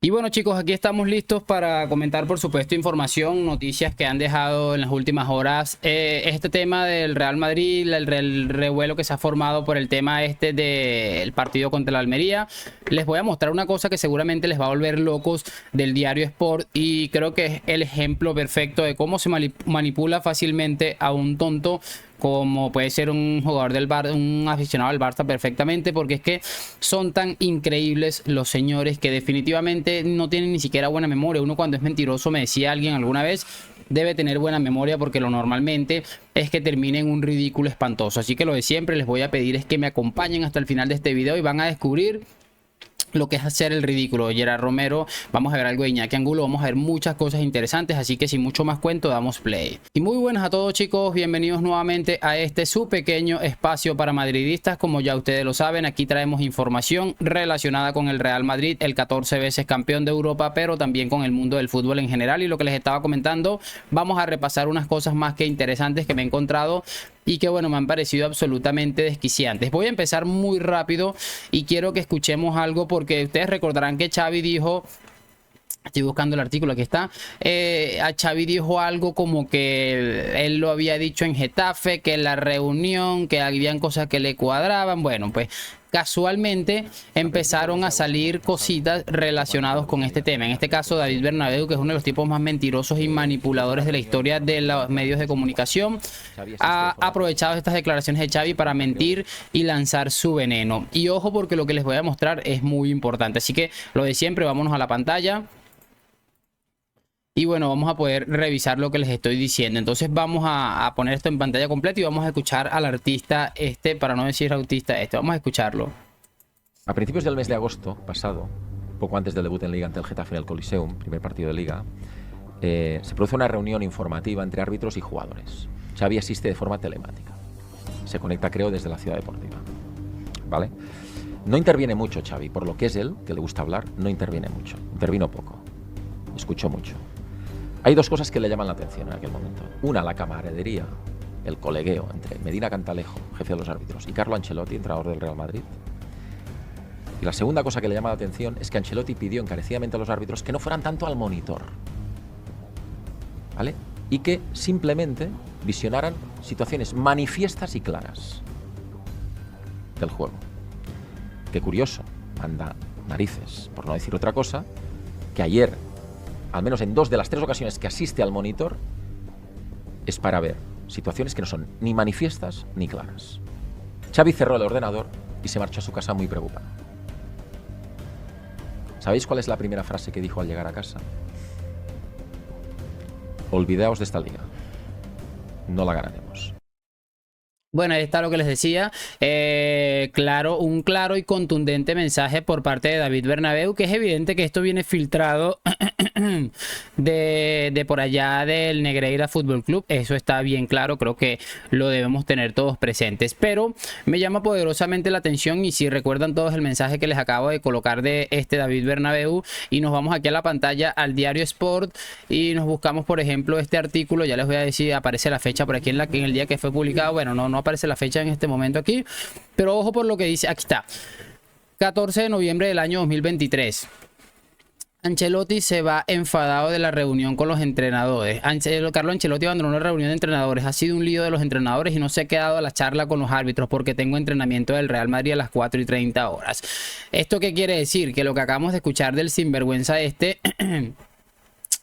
Y bueno, chicos, aquí estamos listos para comentar, por supuesto, información, noticias que han dejado en las últimas horas. Este tema del Real Madrid, el revuelo que se ha formado por el tema este del partido contra la Almería. Les voy a mostrar una cosa que seguramente les va a volver locos del diario Sport, y creo que es el ejemplo perfecto de cómo se manipula fácilmente a un tonto como puede ser un jugador del Barça, un aficionado al Barça perfectamente, porque es que son tan increíbles los señores que definitivamente no tienen ni siquiera buena memoria. Uno, cuando es mentiroso, me decía alguien alguna vez, debe tener buena memoria, porque lo normalmente es que termine en un ridículo espantoso. Así que lo de siempre, les voy a pedir es que me acompañen hasta el final de este video y van a descubrir lo que es hacer el ridículo. Gerard Romero, vamos a ver algo de Iñaki Angulo, vamos a ver muchas cosas interesantes, así que sin mucho más cuento, damos play. Y muy buenas a todos, chicos, bienvenidos nuevamente a este su pequeño espacio para madridistas. Como ya ustedes lo saben, aquí traemos información relacionada con el Real Madrid, el 14 veces campeón de Europa, pero también con el mundo del fútbol en general. Y lo que les estaba comentando, vamos a repasar unas cosas más que interesantes que me he encontrado y que, bueno, me han parecido absolutamente desquiciantes. Voy a empezar muy rápido y quiero que escuchemos algo, porque ustedes recordarán que Xavi dijo, estoy buscando el artículo, aquí está, a Xavi dijo algo como que él lo había dicho en Getafe, que en la reunión, que habían cosas que le cuadraban. Bueno, pues casualmente empezaron a salir cositas relacionadas con este tema. En este caso, David Bernabéu, que es uno de los tipos más mentirosos y manipuladores de la historia de los medios de comunicación, ha aprovechado estas declaraciones de Xavi para mentir y lanzar su veneno. Y ojo, porque lo que les voy a mostrar es muy importante. Así que lo de siempre, vámonos a la pantalla. Y bueno, vamos a poder revisar lo que les estoy diciendo. Entonces vamos a poner esto en pantalla completa y vamos a escuchar al artista este, para no decir autista este. Vamos a escucharlo. A principios del mes de agosto pasado, poco antes del debut en Liga ante el Getafe en el Coliseum, primer partido de Liga, se produce una reunión informativa entre árbitros y jugadores. Xavi asiste de forma telemática. Se conecta, creo, desde la Ciudad Deportiva. ¿Vale? No interviene mucho Xavi, por lo que es él, que le gusta hablar, no interviene mucho. Intervino poco. Escuchó mucho. Hay dos cosas que le llaman la atención en aquel momento. Una, la camaradería, el colegueo entre Medina Cantalejo, jefe de los árbitros, y Carlo Ancelotti, entrenador del Real Madrid. Y la segunda cosa que le llama la atención es que Ancelotti pidió encarecidamente a los árbitros que no fueran tanto al monitor, ¿vale? Y que simplemente visionaran situaciones manifiestas y claras del juego. Qué curioso, anda narices, por no decir otra cosa, que ayer, al menos en 2 de las 3 ocasiones que asiste al monitor, es para ver situaciones que no son ni manifiestas ni claras. Xavi cerró el ordenador y se marchó a su casa muy preocupado. ¿Sabéis cuál es la primera frase que dijo al llegar a casa? Olvidaos de esta liga. No la ganaremos. Bueno, ahí está lo que les decía. Claro, un claro y contundente mensaje por parte de David Bernabéu, que es evidente que esto viene filtrado de por allá del Negreira Fútbol Club. Eso está bien claro, creo que lo debemos tener todos presentes. Pero me llama poderosamente la atención, y si recuerdan todos el mensaje que les acabo de colocar de este David Bernabéu, y nos vamos aquí a la pantalla al diario Sport y nos buscamos, por ejemplo, este artículo. Ya les voy a decir, aparece la fecha por aquí en el día que fue publicado. Bueno, no aparece la fecha en este momento aquí, pero ojo por lo que dice. Aquí está, 14 de noviembre del año 2023. Ancelotti se va enfadado de la reunión con los entrenadores. Carlo Ancelotti abandonó la reunión de entrenadores. Ha sido un lío de los entrenadores y no se ha quedado a la charla con los árbitros porque tengo entrenamiento del Real Madrid a las 4:30 horas. ¿Esto qué quiere decir? Que lo que acabamos de escuchar del sinvergüenza este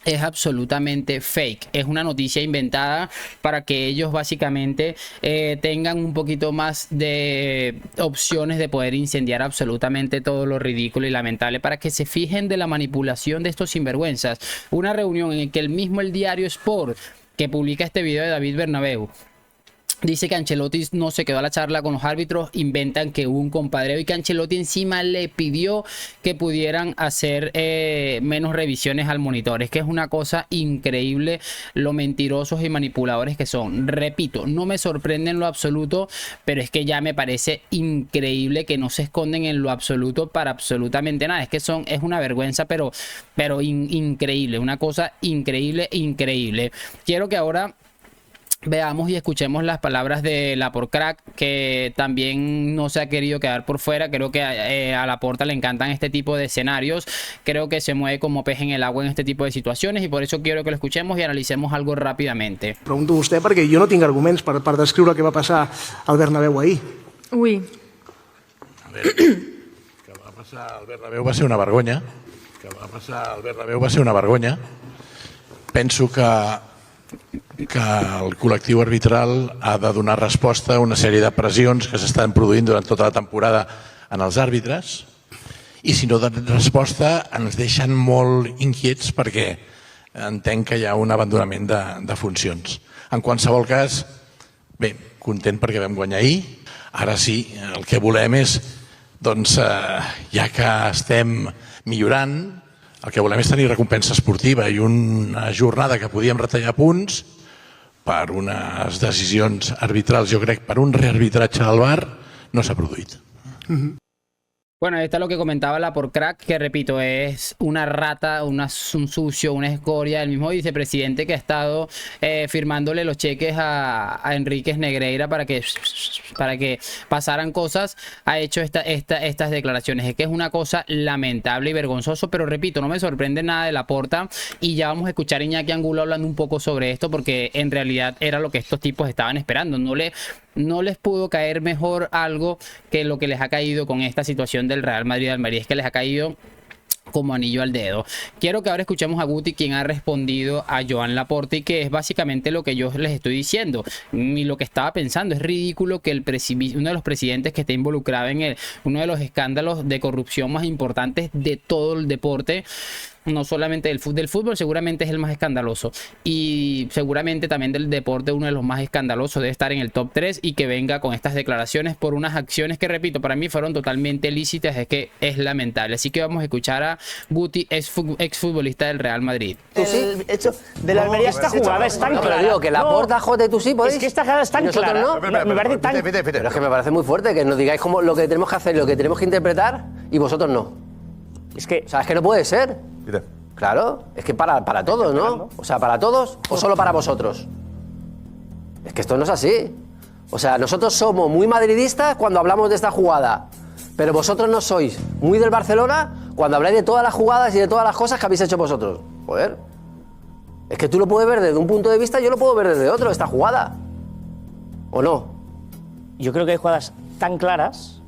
es absolutamente fake. Es una noticia inventada para que ellos básicamente tengan un poquito más de opciones de poder incendiar absolutamente todo lo ridículo y lamentable, para que se fijen de la manipulación de estos sinvergüenzas. Una reunión en la que el diario Sport, que publica este video de David Bernabéu, dice que Ancelotti no se quedó a la charla con los árbitros, inventan que hubo un compadreo y que Ancelotti encima le pidió que pudieran hacer menos revisiones al monitor. Es que es una cosa increíble lo mentirosos y manipuladores que son. Repito, no me sorprende en lo absoluto, pero es que ya me parece increíble que no se esconden en lo absoluto para absolutamente nada. Es que es una vergüenza, pero increíble, una cosa increíble. Quiero que ahora veamos y escuchemos las palabras de Laporte, que también no se ha querido quedar por fuera. Creo que a Laporta le encantan este tipo de escenarios. Creo que se mueve como pez en el agua en este tipo de situaciones y por eso quiero que lo escuchemos y analicemos algo rápidamente. Pregunto a vostè perquè jo no tinc arguments per descriure què va passar al Bernabéu ahir. Oui. A veure, que va passar al Bernabéu va ser una vergonya. Penso que el col·lectiu arbitral ha de donar resposta a una sèrie de pressions que s'estan produint durant tota la temporada en els àrbitres i si no donen resposta ens deixen molt inquiets perquè entenc que hi ha un abandonament de funcions. En qualsevol cas, bé, content perquè vam guanyar ahir. Ara sí, el que volem és, doncs, ja que estem millorant, el que volem és tenir recompensa esportiva i una jornada que podíem retallar punts per unes decisions arbitrals, jo crec, per un rearbitratge del VAR, no s'ha produït. Bueno, esto es lo que comentaba Laporte, que repito, es una rata, un sucio, una escoria, el mismo vicepresidente que ha estado firmándole los cheques a Enríquez Negreira para que pasaran cosas, ha hecho estas declaraciones. Es que es una cosa lamentable y vergonzoso, pero repito, no me sorprende nada de Laporte y ya vamos a escuchar a Iñaki Angulo hablando un poco sobre esto porque en realidad era lo que estos tipos estaban esperando. No les pudo caer mejor algo que lo que les ha caído con esta situación del Real Madrid Almería. Es que les ha caído como anillo al dedo. Quiero que ahora escuchemos a Guti, quien ha respondido a Joan Laporte, y que es básicamente lo que yo les estoy diciendo y lo que estaba pensando. Es ridículo que uno de los presidentes que esté involucrado en uno de los escándalos de corrupción más importantes de todo el deporte, no solamente del fútbol, seguramente es el más escandaloso y seguramente también del deporte uno de los más escandalosos, debe estar en el top 3 y que venga con estas declaraciones por unas acciones que, repito, para mí fueron totalmente lícitas. Es que es lamentable. Así que vamos a escuchar a Guti, exfutbolista del Real Madrid. El hecho de la Almería, esta jugada es tan clara. Pero digo que Laporte, Jote, tú sí podéis. Es que esta jugada es tan clara. No, me parece tan... Pero es que me parece muy fuerte que nos digáis como lo que tenemos que hacer, lo que tenemos que interpretar y vosotros no. Es que... O sea, es que no puede ser. Claro, es que para todos, ¿no? O sea, para todos o solo para vosotros. Es que esto no es así. O sea, nosotros somos muy madridistas cuando hablamos de esta jugada, pero vosotros no sois muy del Barcelona cuando habláis de todas las jugadas y de todas las cosas que habéis hecho vosotros. Joder. Es que tú lo puedes ver desde un punto de vista, yo lo puedo ver desde otro, esta jugada. ¿O no? Yo creo que hay jugadas tan claras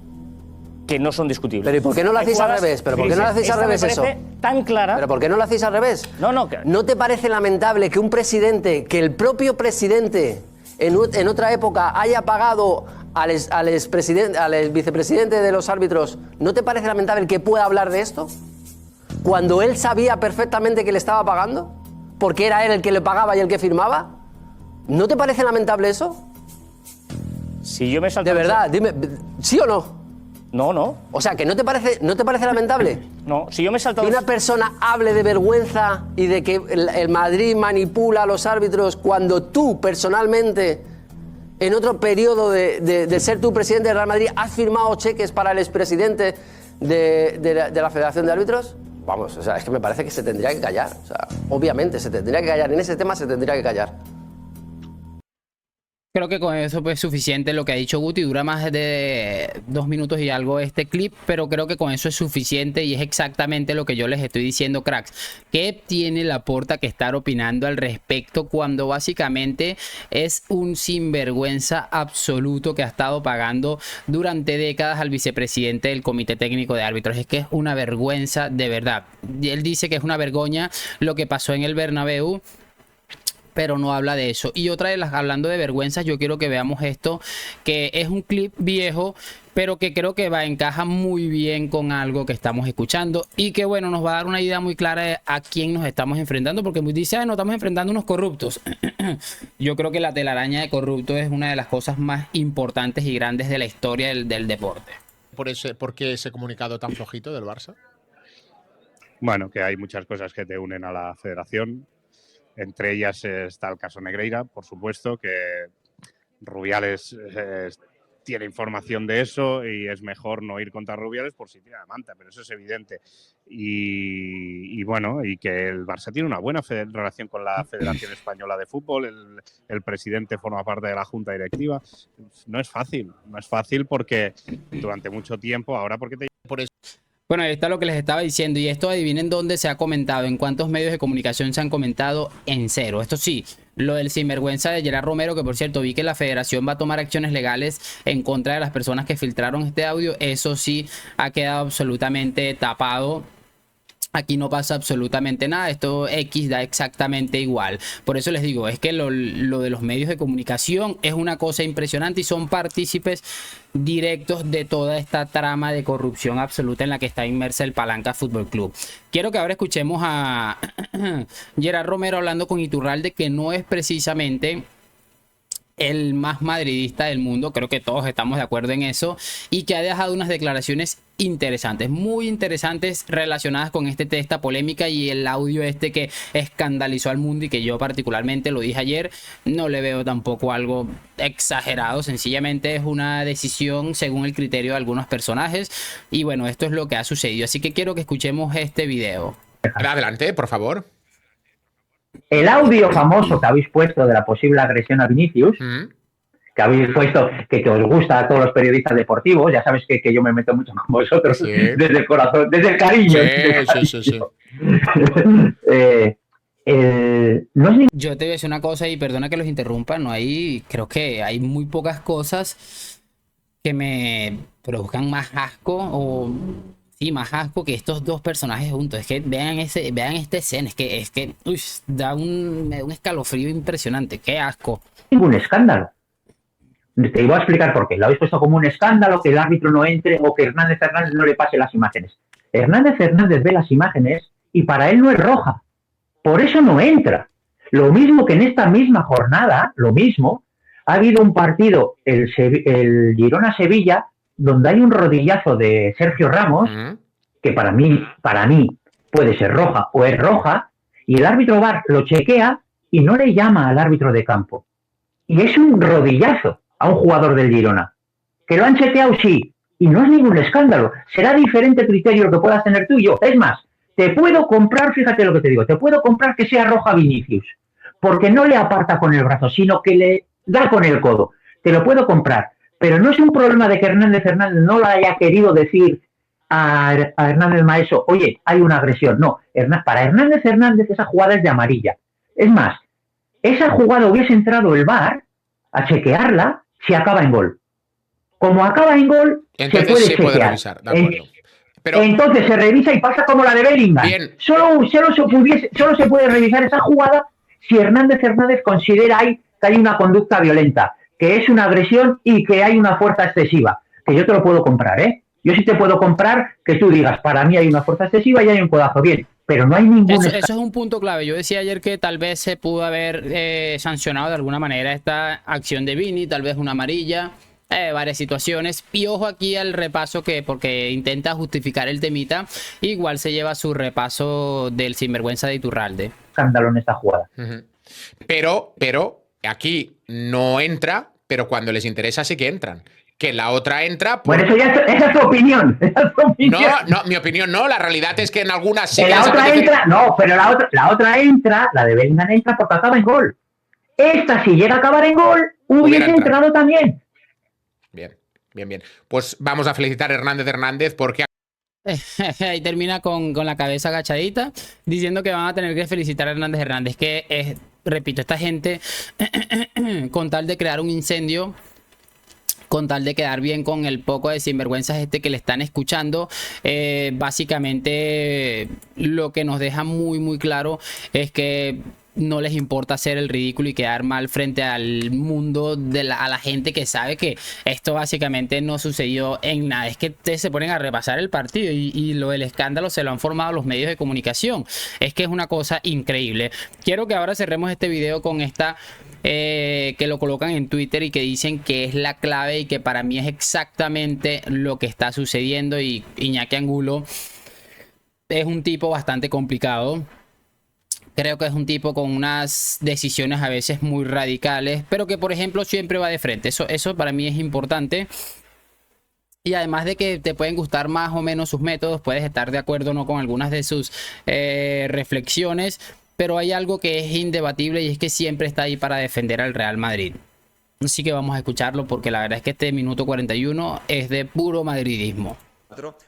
que no son discutibles. Pero ¿y por qué no lo hacéis al revés? ¿Pero por qué no lo hacéis al revés eso? Tan clara. ¿Pero por qué no lo hacéis al revés? ¿No te parece lamentable que un presidente, que el propio presidente en otra época haya pagado al vicepresidente de los árbitros? ¿No te parece lamentable que pueda hablar de esto? Cuando él sabía perfectamente que le estaba pagando, porque era él el que le pagaba y el que firmaba. ¿No te parece lamentable eso? Si yo me salto... De verdad, dime, ¿sí o no? No. O sea, que ¿no te parece lamentable? No, si yo me salto... Que una persona hable de vergüenza y de que el Madrid manipula a los árbitros cuando tú, personalmente, en otro periodo de ser tú presidente del Real Madrid, has firmado cheques para el expresidente de la Federación de Árbitros. Vamos, o sea, es que me parece que se tendría que callar. O sea, obviamente se tendría que callar. En ese tema se tendría que callar. Creo que con eso pues, es suficiente lo que ha dicho Guti. Dura más de 2 minutos y algo este clip, pero creo que con eso es suficiente y es exactamente lo que yo les estoy diciendo, cracks. ¿Qué tiene Laporte que estar opinando al respecto cuando básicamente es un sinvergüenza absoluto que ha estado pagando durante décadas al vicepresidente del Comité Técnico de Árbitros? Es que es una vergüenza de verdad. Y él dice que es una vergüenza lo que pasó en el Bernabéu, pero no habla de eso. Y otra de las, hablando de vergüenzas, yo quiero que veamos esto, que es un clip viejo, pero que creo que encaja muy bien con algo que estamos escuchando y que, bueno, nos va a dar una idea muy clara de a quién nos estamos enfrentando, porque dice, nos estamos enfrentando a unos corruptos. Yo creo que la telaraña de corruptos es una de las cosas más importantes y grandes de la historia del deporte. ¿Por qué ese comunicado tan flojito del Barça? Bueno, que hay muchas cosas que te unen a la federación. Entre ellas está el caso Negreira, por supuesto, que Rubiales tiene información de eso y es mejor no ir contra Rubiales por si tiene la manta, pero eso es evidente. Y bueno, y que el Barça tiene una buena relación con la Federación Española de Fútbol, el presidente forma parte de la junta directiva. No es fácil porque durante mucho tiempo, ahora porque te... Por eso. Bueno, ahí está lo que les estaba diciendo. Y esto, adivinen dónde se ha comentado, en cuántos medios de comunicación se han comentado, en cero. Esto sí, lo del sinvergüenza de Gerard Romero, que por cierto vi que la federación va a tomar acciones legales en contra de las personas que filtraron este audio. Eso sí ha quedado absolutamente tapado. Aquí no pasa absolutamente nada, esto X da exactamente igual. Por eso les digo, es que lo de los medios de comunicación es una cosa impresionante y son partícipes directos de toda esta trama de corrupción absoluta en la que está inmersa el Palanca Fútbol Club. Quiero que ahora escuchemos a Gerard Romero hablando con Iturralde, que no es precisamente el más madridista del mundo, creo que todos estamos de acuerdo en eso, y que ha dejado unas declaraciones interesantes, muy interesantes, relacionadas con esta polémica y el audio este que escandalizó al mundo y que yo particularmente lo dije ayer, no le veo tampoco algo exagerado, sencillamente es una decisión según el criterio de algunos personajes y bueno, esto es lo que ha sucedido, así que quiero que escuchemos este video. Adelante, por favor. El audio famoso que habéis puesto de la posible agresión a Vinicius, que habéis puesto, que os gusta a todos los periodistas deportivos, ya sabes que yo me meto mucho con vosotros, sí, desde el corazón, desde el cariño. Sí. No es Yo te voy a decir una cosa y perdona que los interrumpa, creo que hay muy pocas cosas que me produzcan más asco o... Sí, más asco que estos dos personajes juntos. Es que vean esta escena. Es que da un escalofrío impresionante. Qué asco. Ningún escándalo. Te iba a explicar por qué. Lo habéis puesto como un escándalo, que el árbitro no entre o que Hernández Hernández no le pase las imágenes. Hernández Hernández ve las imágenes y para él no es roja. Por eso no entra. Lo mismo que en esta misma jornada, ha habido un partido, el Girona-Sevilla, donde hay un rodillazo de Sergio Ramos, que para mí puede ser roja o es roja, y el árbitro VAR lo chequea y no le llama al árbitro de campo. Y es un rodillazo a un jugador del Girona. Que lo han chequeado, sí, y no es ningún escándalo. Será diferente criterio que puedas tener tú y yo. Es más, te puedo comprar, fíjate lo que te digo, te puedo comprar que sea roja Vinicius, porque no le aparta con el brazo, sino que le da con el codo. Te lo puedo comprar. Pero no es un problema de que Hernández Hernández no le haya querido decir a Hernández Maeso, oye, hay una agresión. No, para Hernández Hernández esa jugada es de amarilla. Es más, esa jugada hubiese entrado el VAR a chequearla si acaba en gol. Como acaba en gol, entonces se puede revisar, de acuerdo. Pero... entonces se revisa y pasa como la de Bellingham. Bien. Solo se puede revisar esa jugada si Hernández Hernández considera que hay una conducta violenta, que es una agresión y que hay una fuerza excesiva, que yo te lo puedo comprar, ¿eh? Yo sí te puedo comprar que tú digas, para mí hay una fuerza excesiva y hay un codazo, bien, pero no hay ningún... Eso es un punto clave. Yo decía ayer que tal vez se pudo haber sancionado de alguna manera esta acción de Vini, tal vez una amarilla, varias situaciones. Y ojo aquí al repaso porque intenta justificar el temita, igual se lleva su repaso del sinvergüenza de Iturralde. Escándalo en esta jugada. Pero aquí no entra, pero cuando les interesa sí que entran. Que la otra entra... Bueno, esa es tu opinión. No, mi opinión no. La realidad es que en algunas... Sí, la otra entra... No, pero la otra entra, la de Bellingham entra porque acaba en gol. Esta, si llega a acabar en gol, hubiese entrado también. Bien. Pues vamos a felicitar a Hernández porque... Ahí termina con la cabeza agachadita, diciendo que van a tener que felicitar a Hernández, que repito, esta gente, con tal de crear un incendio, con tal de quedar bien con el poco de sinvergüenzas que le están escuchando, básicamente lo que nos deja muy muy claro es que no les importa hacer el ridículo y quedar mal frente al mundo, a la gente que sabe que esto básicamente no sucedió en nada. Es que ustedes se ponen a repasar el partido y lo del escándalo se lo han formado los medios de comunicación. Es que es una cosa increíble. Quiero que ahora cerremos este video con esta que lo colocan en Twitter y que dicen que es la clave y que para mí es exactamente lo que está sucediendo. Y Iñaki Angulo es un tipo bastante complicado, Creo que es un tipo con unas decisiones a veces muy radicales, pero que por ejemplo siempre va de frente. Eso para mí es importante. Y además de que te pueden gustar más o menos sus métodos, puedes estar de acuerdo o no con algunas de sus reflexiones, pero hay algo que es indebatible y es que siempre está ahí para defender al Real Madrid. Así que vamos a escucharlo porque la verdad es que este minuto 41 es de puro madridismo.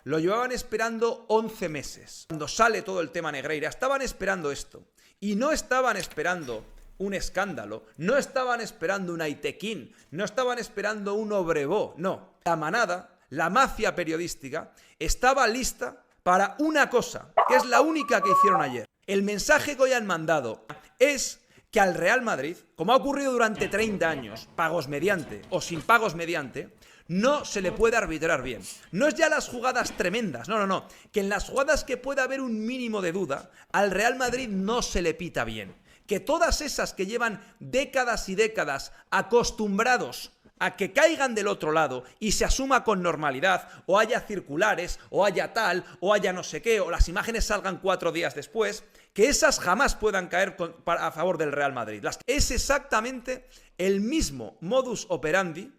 Lo llevaban esperando 11 meses. Cuando sale todo el tema Negreira, estaban esperando esto. Y no estaban esperando un escándalo, no estaban esperando un Aitequín, no estaban esperando un Obrevó, no. La manada, la mafia periodística, estaba lista para una cosa, que es la única que hicieron ayer. El mensaje que hoy han mandado es que al Real Madrid, como ha ocurrido durante 30 años, pagos mediante o sin pagos mediante, no se le puede arbitrar bien. No es ya las jugadas tremendas, no. Que en las jugadas que pueda haber un mínimo de duda, al Real Madrid no se le pita bien. Que todas esas que llevan décadas y décadas acostumbrados a que caigan del otro lado y se asuma con normalidad, o haya circulares, o haya tal, o haya no sé qué, o las imágenes salgan 4 días después, que esas jamás puedan caer a favor del Real Madrid. Es exactamente el mismo modus operandi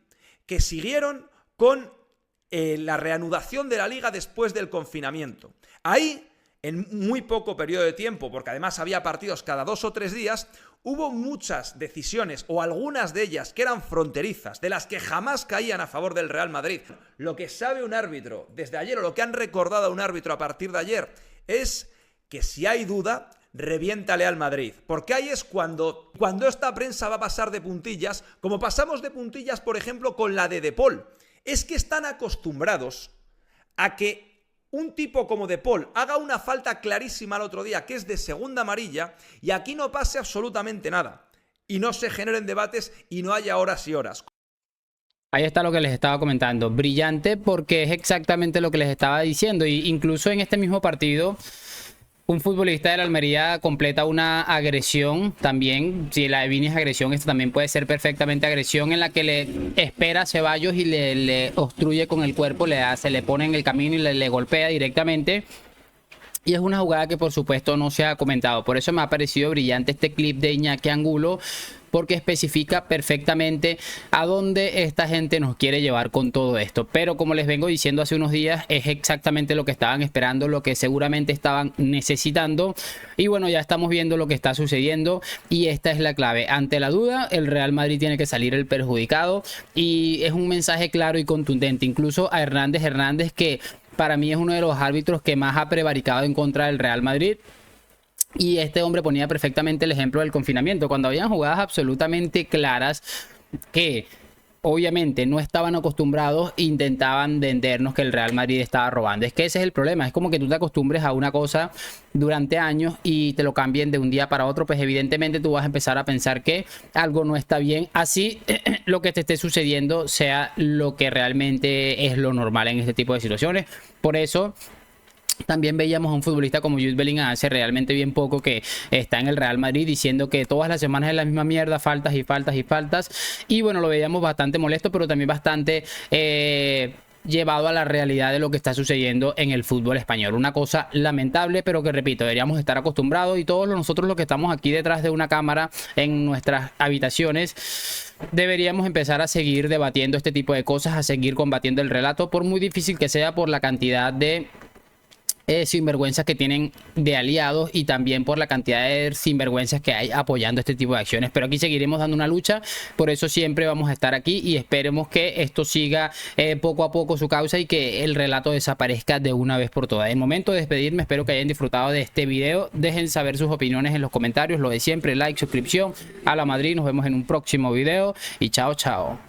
que siguieron con la reanudación de la Liga después del confinamiento. Ahí, en muy poco periodo de tiempo, porque además había partidos cada 2 o 3 días, hubo muchas decisiones, o algunas de ellas, que eran fronterizas, de las que jamás caían a favor del Real Madrid. Lo que sabe un árbitro desde ayer, o lo que han recordado a un árbitro a partir de ayer, es que si hay duda, reviéntale al Madrid. Porque ahí es cuando esta prensa va a pasar de puntillas, como pasamos de puntillas, por ejemplo, con la de Paul. Es que están acostumbrados a que un tipo como De Paul haga una falta clarísima el otro día, que es de segunda amarilla, y aquí no pase absolutamente nada. Y no se generen debates y no haya horas y horas. Ahí está lo que les estaba comentando. Brillante porque es exactamente lo que les estaba diciendo. Y incluso en este mismo partido, un futbolista de la Almería completa una agresión también. Si la de Vini es agresión, esto también puede ser perfectamente agresión, en la que le espera a Ceballos y le obstruye con el cuerpo, se le pone en el camino y le golpea directamente. Y es una jugada que por supuesto no se ha comentado. Por eso me ha parecido brillante este clip de Iñaki Angulo, porque especifica perfectamente a dónde esta gente nos quiere llevar con todo esto. Pero como les vengo diciendo hace unos días, es exactamente lo que estaban esperando, lo que seguramente estaban necesitando. Y bueno, ya estamos viendo lo que está sucediendo y esta es la clave. Ante la duda, el Real Madrid tiene que salir el perjudicado, y es un mensaje claro y contundente. Incluso a Hernández, que para mí es uno de los árbitros que más ha prevaricado en contra del Real Madrid. Y este hombre ponía perfectamente el ejemplo del confinamiento, cuando habían jugadas absolutamente claras que obviamente no estaban acostumbrados, intentaban vendernos que el Real Madrid estaba robando. Es que ese es el problema, es como que tú te acostumbres a una cosa durante años y te lo cambien de un día para otro, pues evidentemente tú vas a empezar a pensar que algo no está bien, así lo que te esté sucediendo sea lo que realmente es lo normal en este tipo de situaciones. Por eso también veíamos a un futbolista como Jude Bellingham hace realmente bien poco, que está en el Real Madrid diciendo que todas las semanas es la misma mierda, faltas y faltas y faltas. Y bueno, lo veíamos bastante molesto, pero también bastante llevado a la realidad de lo que está sucediendo en el fútbol español. Una cosa lamentable, pero que repito, deberíamos estar acostumbrados, y todos nosotros los que estamos aquí detrás de una cámara en nuestras habitaciones deberíamos empezar a seguir debatiendo este tipo de cosas, a seguir combatiendo el relato, por muy difícil que sea, por la cantidad de sinvergüenzas que tienen de aliados y también por la cantidad de sinvergüenzas que hay apoyando este tipo de acciones. Pero aquí seguiremos dando una lucha, por eso siempre vamos a estar aquí y esperemos que esto siga poco a poco su causa y que el relato desaparezca de una vez por todas. En el momento de despedirme, espero que hayan disfrutado de este video. Dejen saber sus opiniones en los comentarios, lo de siempre, like, suscripción a la Madrid. Nos vemos en un próximo video y chao, chao.